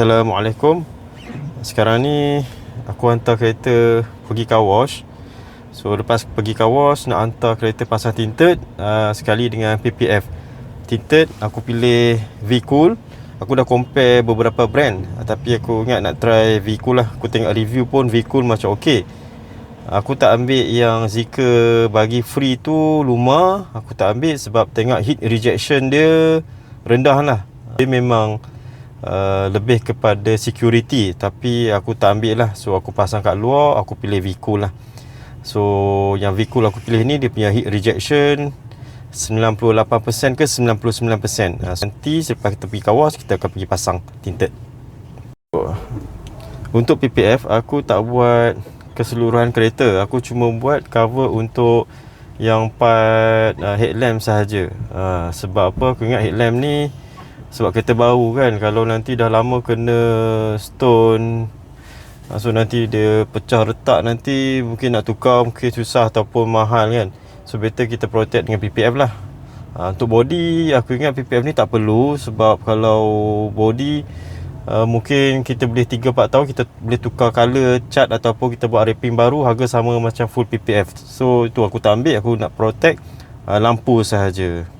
Assalamualaikum. Sekarang ni aku hantar kereta pergi car wash. So lepas pergi car wash, nak hantar kereta pasang tinted sekali dengan PPF. Tinted aku pilih V-Cool. Aku dah compare beberapa brand, tapi aku ingat nak try V-Cool lah. Aku tengok review pun V-Cool macam okey. Aku tak ambil yang Zika bagi free tu, Luma. Aku tak ambil sebab tengok heat rejection dia rendah lah. Dia memang lebih kepada security, tapi aku tak ambil lah. So aku pasang kat luar, aku pilih V-Cool lah. So yang V-Cool aku pilih ni, dia punya heat rejection 98% ke 99%. Nanti selepas kita pergi kawas, kita akan pergi pasang tinted. Untuk PPF, aku tak buat keseluruhan kereta. Aku cuma buat cover untuk yang part headlamp sahaja. Sebab apa? Aku ingat headlamp ni, sebab kereta baru kan, kalau nanti dah lama kena stone, so nanti dia pecah retak, nanti mungkin nak tukar mungkin susah ataupun mahal kan. So better kita protect dengan PPF lah. Untuk body, aku ingat PPF ni tak perlu. Sebab kalau body, mungkin kita boleh 3-4 tahun kita boleh tukar colour, cat ataupun kita buat wrapping baru, harga sama macam full PPF. So itu aku tak ambil, aku nak protect lampu sahaja.